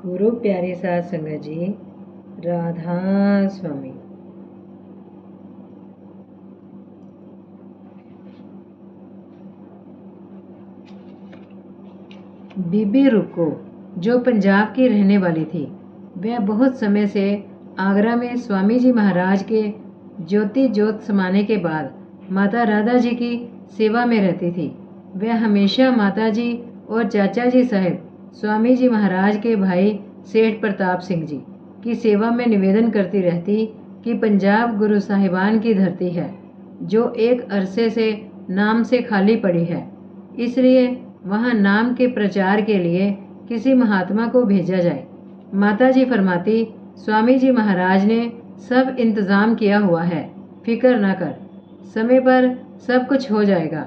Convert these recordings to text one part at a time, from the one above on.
गुरु प्यारी साध संगत जी, राधा स्वामी। बीबी रुक्को जो पंजाब की रहने वाली थी, वह बहुत समय से आगरा में स्वामी जी महाराज के ज्योति ज्योत समाने के बाद माता राधा जी की सेवा में रहती थी। वह हमेशा माता जी और चाचा जी साहब स्वामी जी महाराज के भाई सेठ प्रताप सिंह जी की सेवा में निवेदन करती रहती कि पंजाब गुरु साहिबान की धरती है, जो एक अरसे से नाम से खाली पड़ी है, इसलिए वहाँ नाम के प्रचार के लिए किसी महात्मा को भेजा जाए। माता जी फरमाती, स्वामी जी महाराज ने सब इंतज़ाम किया हुआ है, फिक्र न कर, समय पर सब कुछ हो जाएगा।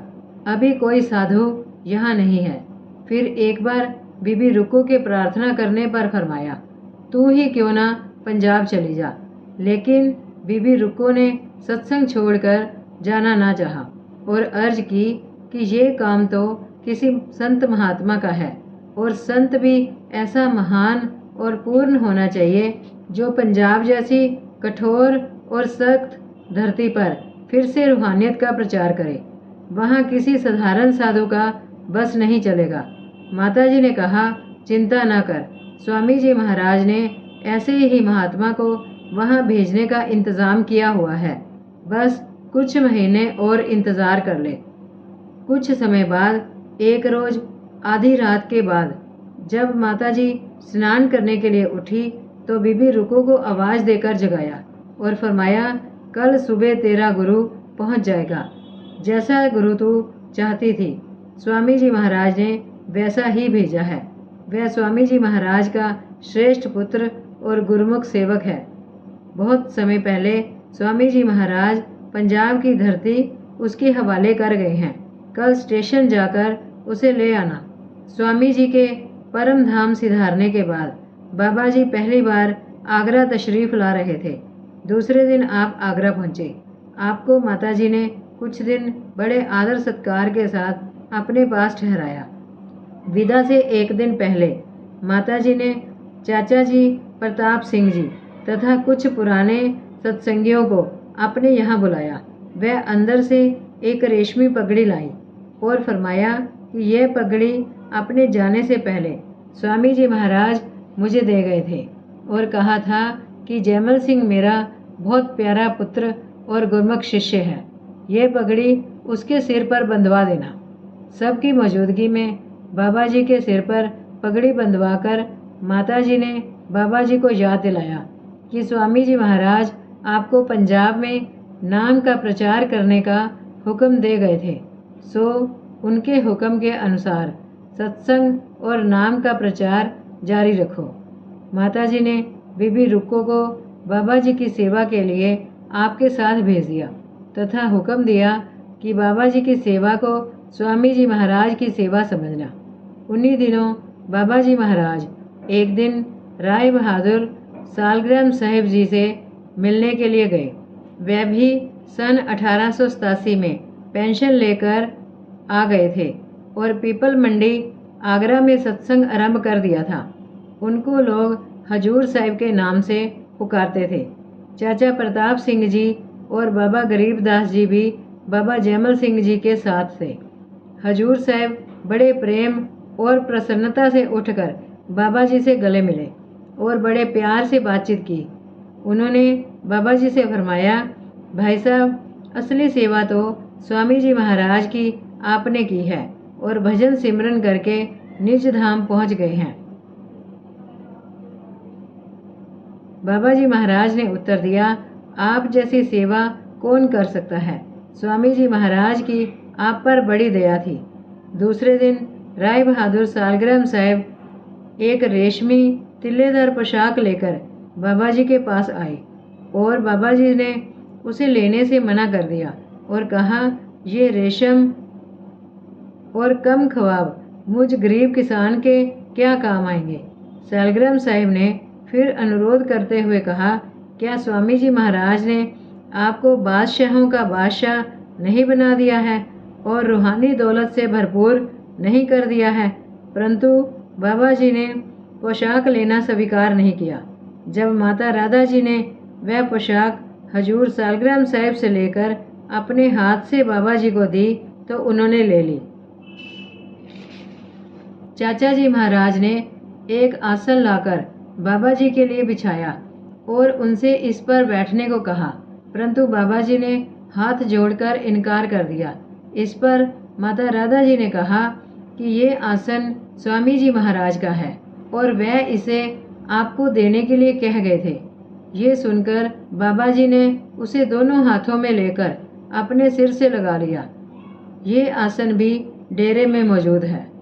अभी कोई साधु यहाँ नहीं है। फिर एक बार बीबी रुक्को के प्रार्थना करने पर फरमाया, तू ही क्यों ना पंजाब चली जा। लेकिन बीबी रुक्को ने सत्संग छोड़कर जाना ना चाहा और अर्ज की कि ये काम तो किसी संत महात्मा का है, और संत भी ऐसा महान और पूर्ण होना चाहिए जो पंजाब जैसी कठोर और सख्त धरती पर फिर से रूहानियत का प्रचार करे। वहाँ किसी साधारण साधु का बस नहीं चलेगा। माता जी ने कहा, चिंता न कर, स्वामी जी महाराज ने ऐसे ही महात्मा को वहाँ भेजने का इंतज़ाम किया हुआ है, बस कुछ महीने और इंतज़ार कर ले। कुछ समय बाद एक रोज़ आधी रात के बाद जब माता जी स्नान करने के लिए उठी तो बीबी रुक्को को आवाज़ देकर जगाया और फरमाया, कल सुबह तेरा गुरु पहुँच जाएगा। जैसा गुरु तू चाहती थी, स्वामी जी महाराज ने वैसा ही भेजा है। वह स्वामी जी महाराज का श्रेष्ठ पुत्र और गुरुमुख सेवक है। बहुत समय पहले स्वामी जी महाराज पंजाब की धरती उसके हवाले कर गए हैं। कल स्टेशन जाकर उसे ले आना। स्वामी जी के परम धाम सिधारने के बाद बाबा जी पहली बार आगरा तशरीफ़ ला रहे थे। दूसरे दिन आप आगरा पहुँचे। आपको माता जी ने कुछ दिन बड़े आदर सत्कार के साथ अपने पास ठहराया। विदा से एक दिन पहले माता जी ने चाचा जी प्रताप सिंह जी तथा कुछ पुराने सत्संगियों को अपने यहाँ बुलाया। वह अंदर से एक रेशमी पगड़ी लाई और फरमाया कि यह पगड़ी अपने जाने से पहले स्वामी जी महाराज मुझे दे गए थे और कहा था कि जयमल सिंह मेरा बहुत प्यारा पुत्र और गुरमुख शिष्य है। यह पगड़ी उसके सिर पर बंधवा देना। सबकी मौजूदगी में बाबा जी के सिर पर पगड़ी बंधवाकर माता जी ने बाबा जी को याद दिलाया कि स्वामी जी महाराज आपको पंजाब में नाम का प्रचार करने का हुक्म दे गए थे, सो उनके हुक्म के अनुसार सत्संग और नाम का प्रचार जारी रखो। माता जी ने बीबी रुक्को को बाबा जी की सेवा के लिए आपके साथ भेज दिया तथा हुक्म दिया कि बाबा जी की सेवा को स्वामी जी महाराज की सेवा समझना। उन्हीं दिनों बाबा जी महाराज एक दिन राय बहादुर सालग्राम साहिब जी से मिलने के लिए गए। वह भी सन 1887 में पेंशन लेकर आ गए थे और पीपल मंडी आगरा में सत्संग आरंभ कर दिया था। उनको लोग हजूर साहिब के नाम से पुकारते थे। चाचा प्रताप सिंह जी और बाबा गरीबदास जी भी बाबा जयमल सिंह जी के साथ थे। हजूर साहब बड़े प्रेम और प्रसन्नता से उठकर बाबा जी से गले मिले और बड़े प्यार से बातचीत की। उन्होंने बाबा जी से फरमाया, भाई साहब, असली सेवा तो स्वामी जी महाराज की आपने की है और भजन सिमरन करके निज धाम पहुंच गए हैं। बाबा जी महाराज ने उत्तर दिया, आप जैसी सेवा कौन कर सकता है। स्वामी जी महाराज की आप पर बड़ी दया थी। दूसरे दिन राय बहादुर सालग्राम साहब एक रेशमी तिल्लेदार पोशाक लेकर बाबा जी के पास आए और बाबा जी ने उसे लेने से मना कर दिया और कहा, ये रेशम और कम ख्वाब मुझ गरीब किसान के क्या काम आएंगे। सालग्राम साहब ने फिर अनुरोध करते हुए कहा, क्या स्वामी जी महाराज ने आपको बादशाहों का बादशाह नहीं बना दिया है और रूहानी दौलत से भरपूर नहीं कर दिया है, परंतु बाबा जी ने पोशाक लेना स्वीकार नहीं किया। जब माता राधा जी ने वह पोशाक हजूर सालग्राम साहिब से लेकर अपने हाथ से बाबा जी को दी तो उन्होंने ले ली। चाचा जी महाराज ने एक आसन लाकर बाबा जी के लिए बिछाया और उनसे इस पर बैठने को कहा, परंतु बाबा जी ने हाथ जोड़कर इनकार कर दिया। इस पर माता राधा जी ने कहा कि ये आसन स्वामी जी महाराज का है और वह इसे आपको देने के लिए कह गए थे। ये सुनकर बाबा जी ने उसे दोनों हाथों में लेकर अपने सिर से लगा लिया। ये आसन भी डेरे में मौजूद है।